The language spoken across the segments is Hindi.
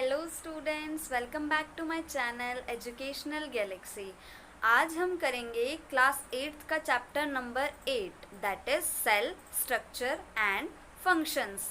Hello students, welcome back to my channel educational galaxy. आज हम करेंगे क्लास 8th का chapter number 8 that is cell structure and functions.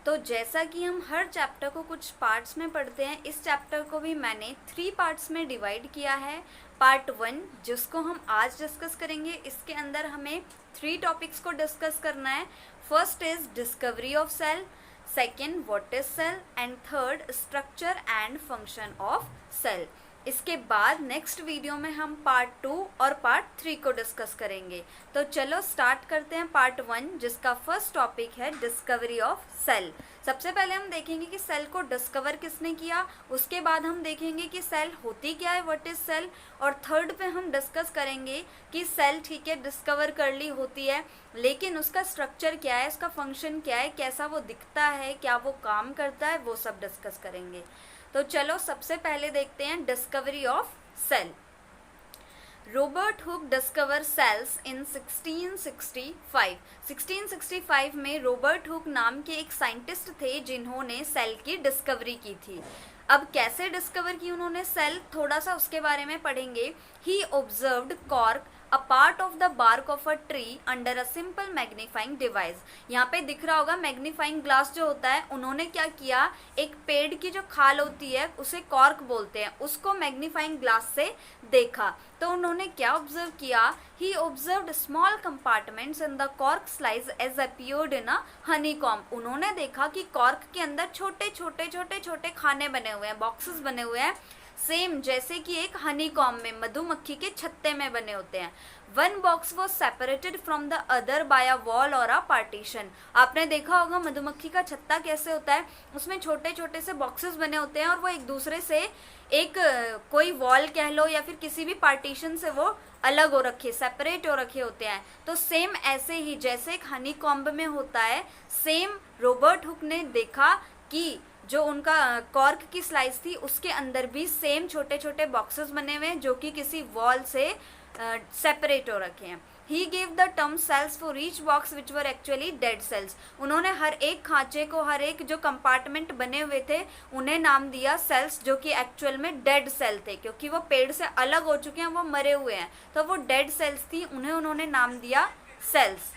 तो जैसा कि हम हर चैप्टर को कुछ पार्ट्स में पढ़ते हैं, इस चैप्टर को भी मैंने 3 पार्ट्स में डिवाइड किया है। पार्ट 1 जिसको हम आज डिस्कस करेंगे, इसके अंदर हमें 3 टॉपिक्स को डिस्कस करना है। First is discovery of cell, second what is cell and third structure and function of cell. इसके बाद नेक्स्ट वीडियो में हम पार्ट 2 और पार्ट 3 को डिस्कस करेंगे। तो चलो स्टार्ट करते हैं पार्ट 1 जिसका फर्स्ट टॉपिक है डिस्कवरी ऑफ सेल। सबसे पहले हम देखेंगे कि सेल को डिस्कवर किसने किया, उसके बाद हम देखेंगे कि सेल होती क्या है, व्हाट इज सेल, और थर्ड पे हम डिस्कस करेंगे कि सेल ठीक है डिस्कवर कर ली होती है, लेकिन उसका स्ट्रक्चर क्या है, उसका फंक्शन क्या है, कैसा वो दिखता है, क्या वो काम करता है, वो सब डिस्कस करेंगे। तो चलो सबसे पहले देखते हैं discovery of cell. Robert Hooke discover cells in 1665। 1665 में रॉबर्ट हुक नाम के एक साइंटिस्ट थे जिन्होंने सेल की डिस्कवरी की थी। अब कैसे डिस्कवर की उन्होंने सेल, थोड़ा सा उसके बारे में पढ़ेंगे। He observed cork a part of the bark of a tree under a simple magnifying device. यहाँ पे दिख रहा होगा मैग्नीफाइंग ग्लास जो होता है, उन्होंने क्या किया, एक पेड़ की जो खाल होती है उसे कॉर्क बोलते हैं, उसको मैग्नीफाइंग ग्लास से देखा। तो उन्होंने क्या ऑब्जर्व किया, he observed small compartments in the cork slice as appeared in a honeycomb. उन्होंने देखा कि कॉर्क के अंदर छोटे छोटे खाने बने हुए हैं, बॉक्सेस बने हुए हैं, सेम जैसे कि एक हनीकॉम्ब में, मधुमक्खी के छत्ते में बने होते हैं। One box was separated from the other by a wall और अ पार्टीशन। आपने देखा होगा मधुमक्खी का छत्ता कैसे होता है, उसमें छोटे छोटे से बॉक्सेस बने होते हैं और वो एक दूसरे से एक कोई वॉल कह लो या फिर किसी भी पार्टीशन से वो अलग हो रखे, सेपरेट हो रखे होते हैं। तो सेम ऐसे ही जैसे एक हनीकॉम्ब में होता है, सेम रॉबर्ट हुक ने देखा कि जो उनका कॉर्क की स्लाइस थी उसके अंदर भी सेम छोटे छोटे बॉक्सेस बने हुए हैं जो कि किसी वॉल से सेपरेट हो रखे हैं। He gave the term cells for each box which were actually dead cells. उन्होंने हर एक खांचे को, हर एक जो कंपार्टमेंट बने हुए थे उन्हें नाम दिया सेल्स, जो कि एक्चुअल में डेड सेल थे, क्योंकि वो पेड़ से अलग हो चुके हैं, वो मरे हुए हैं, तो वो डेड सेल्स थी, उन्हें उन्होंने नाम दिया sales.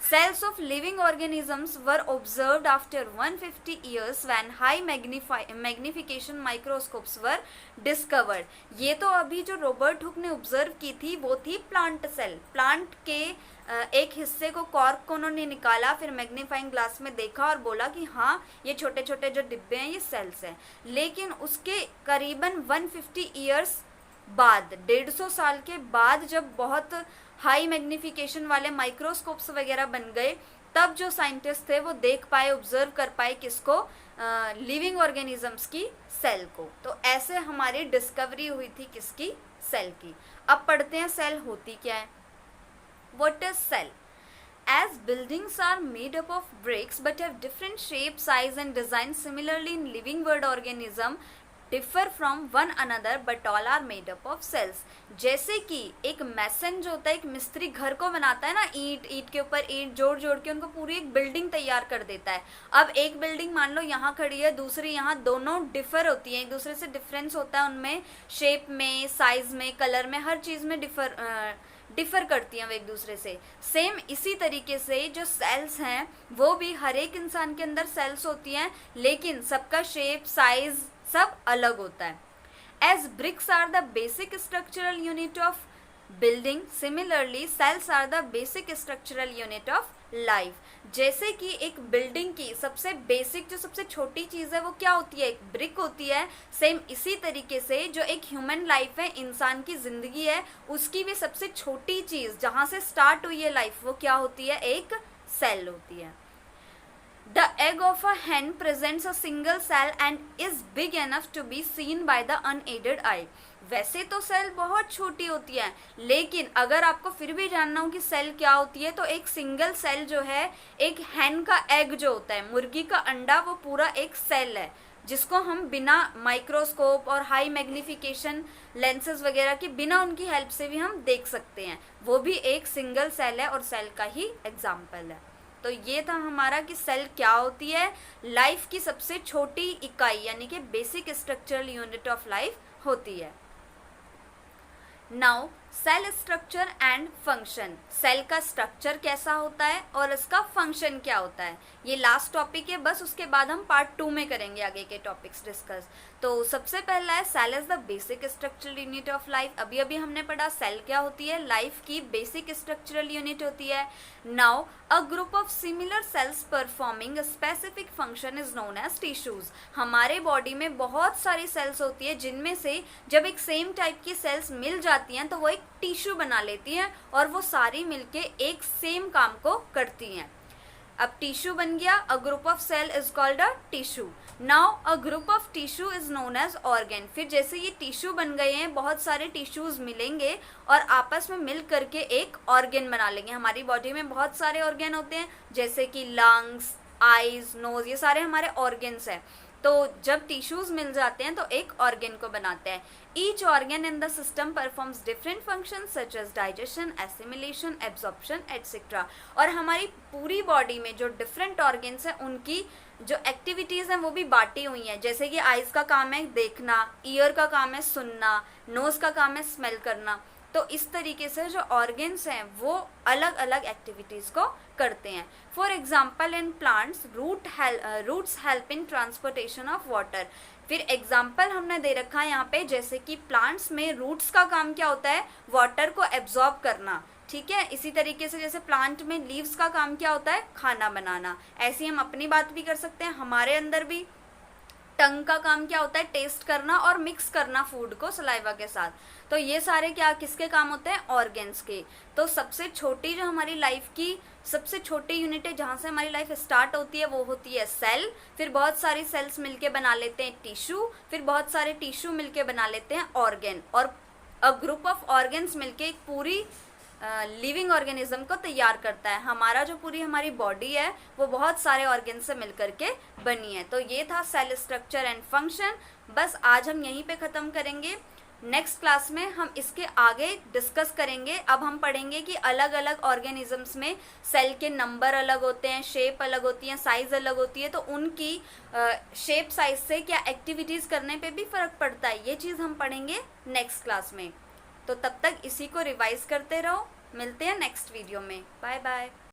Cells of living organisms were observed after 150 years when high magnification microscopes were discovered. ये तो अभी जो रॉबर्ट हुक ने ऑब्जर्व की थी वो थी प्लांट सेल। प्लांट के एक हिस्से को, कॉर्क को उन्होंने निकाला, फिर मैग्नीफाइंग ग्लास में देखा और बोला कि हाँ ये छोटे छोटे जो डिब्बे हैं ये सेल्स हैं। लेकिन उसके करीबन 150 ईयर्स बाद, 150 साल के बाद, जब बहुत हाई मैग्निफिकेशन वाले माइक्रोस्कोप्स वगैरह बन गए, तब जो साइंटिस्ट थे वो देख पाए, ऑब्जर्व कर पाए किसको, लिविंग ऑर्गेनिजम्स की सेल को। तो ऐसे हमारी डिस्कवरी हुई थी किसकी, सेल की। अब पढ़ते हैं सेल होती क्या है। What is cell? As buildings are made up of bricks but have different shape, size and design, similarly in living world organism differ from one another but all are made up of cells. जैसे कि एक मैसन जो होता है, एक मिस्त्री घर को बनाता है ना, ईंट के ऊपर ईंट जोड़ जोड़ के उनको पूरी एक बिल्डिंग तैयार कर देता है। अब एक बिल्डिंग मान लो यहाँ खड़ी है, दूसरी यहाँ, दोनों डिफर होती हैं, एक दूसरे से डिफरेंस होता है उनमें, शेप में, साइज में, कलर में, हर चीज़ में डिफर करती हैं वो एक दूसरे से। सेम इसी तरीके से जो सेल्स हैं वो भी हर एक इंसान के अंदर सेल्स होती हैं, लेकिन सबका शेप, साइज सब अलग होता है। As bricks are the basic structural unit of building, similarly cells are the basic structural unit of life. जैसे कि एक बिल्डिंग की सबसे बेसिक, जो सबसे छोटी चीज़ है वो क्या होती है, एक ब्रिक होती है। सेम इसी तरीके से जो एक ह्यूमन लाइफ है, इंसान की ज़िंदगी है, उसकी भी सबसे छोटी चीज़ जहाँ से स्टार्ट हुई है लाइफ, वो क्या होती है, एक सेल होती है। The egg of a hen presents a single cell and is big enough to be seen by the unaided eye. वैसे तो सेल बहुत छोटी होती है, लेकिन अगर आपको फिर भी जानना हो कि सेल क्या होती है, तो एक सिंगल सेल जो है, एक हैन का एग जो होता है, मुर्गी का अंडा, वो पूरा एक सेल है जिसको हम बिना माइक्रोस्कोप और हाई मैग्निफिकेशन लेंसेज वगैरह के, बिना उनकी हेल्प से भी हम देख सकते हैं। वो भी एक सिंगल सेल है और सेल का ही एग्जाम्पल है। तो ये था हमारा कि सेल क्या होती है, लाइफ की सबसे छोटी इकाई यानी कि basic structural unit of life होती है। Now cell structure and function, cell का स्ट्रक्चर कैसा होता है और इसका फंक्शन क्या होता है, ये लास्ट टॉपिक है, बस उसके बाद हम पार्ट 2 में करेंगे आगे के टॉपिक्स डिस्कस। तो सबसे पहला है cell is the basic structural unit of life. अभी अभी हमने पढ़ा सेल क्या होती है, लाइफ की बेसिक स्ट्रक्चरल यूनिट होती है। Now a group of similar cells performing specific function is known as tissues. हमारे बॉडी में बहुत सारी सेल्स होती है जिनमें से जब एक सेम टाइप की सेल्स मिल जाती हैं तो वो एक टिश्यू बना लेती हैं और वो सारी मिलके एक सेम काम को करती हैं। अब टिश्यू बन गया, a group of cell is called a tissue. Now a group of tissue is known as organ. फिर जैसे ये टिश्यू बन गए हैं, बहुत सारे टिश्यूज मिलेंगे और आपस में मिल करके एक ऑर्गन बना लेंगे। हमारी बॉडी में बहुत सारे ऑर्गन होते हैं जैसे कि लंग्स, आईज, नोज, ये सारे हमारे ऑर्गन्स हैं। तो जब टिश्यूज मिल जाते हैं तो एक ऑर्गन को बनाते हैं। Each organ in the system performs different function such as digestion, assimilation, absorption etcetera. और हमारी पूरी बॉडी में जो डिफरेंट ऑर्गन्स हैं उनकी जो एक्टिविटीज़ हैं वो भी बांटी हुई हैं। जैसे कि आइज़ का काम है देखना, ईयर का काम है सुनना, नोज़ का काम है स्मेल करना। तो इस तरीके से जो ऑर्गन्स हैं वो अलग अलग एक्टिविटीज़ को करते हैं। For example in plants roots help in transportation of water. फिर एग्जाम्पल हमने दे रखा है यहाँ पे, जैसे कि प्लांट्स में रूट्स का काम क्या होता है, वाटर को एब्जॉर्ब करना, ठीक है। इसी तरीके से जैसे प्लांट में लीव्स का काम क्या होता है, खाना बनाना। ऐसे हम अपनी बात भी कर सकते हैं, हमारे अंदर भी टंग का काम क्या होता है, टेस्ट करना और मिक्स करना फूड को सलाइवा के साथ। तो ये सारे क्या किसके काम होते हैं, ऑर्गन्स के। तो सबसे छोटी जो हमारी लाइफ की सबसे छोटी यूनिट है जहाँ से हमारी लाइफ स्टार्ट होती है वो होती है सेल। फिर बहुत सारी सेल्स मिलके बना लेते हैं टिश्यू, फिर बहुत सारे टिश्यू मिलके बना लेते हैं ऑर्गन, और अ ग्रुप ऑफ ऑर्गन्स मिलके एक पूरी लिविंग ऑर्गेनिज्म को तैयार करता है। हमारा जो पूरी हमारी बॉडी है वो बहुत सारे ऑर्गन से मिलकर के बनी है। तो ये था सेल स्ट्रक्चर एंड फंक्शन। बस आज हम यहीं पे ख़त्म करेंगे। नेक्स्ट क्लास में हम इसके आगे डिस्कस करेंगे। अब हम पढ़ेंगे कि अलग अलग ऑर्गेनिजम्स में सेल के नंबर अलग होते हैं, शेप अलग होती हैं, साइज़ अलग होती है, तो उनकी शेप साइज से क्या एक्टिविटीज़ करने पे भी फ़र्क पड़ता है। ये चीज़ हम पढ़ेंगे नेक्स्ट क्लास में। तो तब तक इसी को रिवाइज करते रहो। मिलते हैं नेक्स्ट वीडियो में। Bye bye.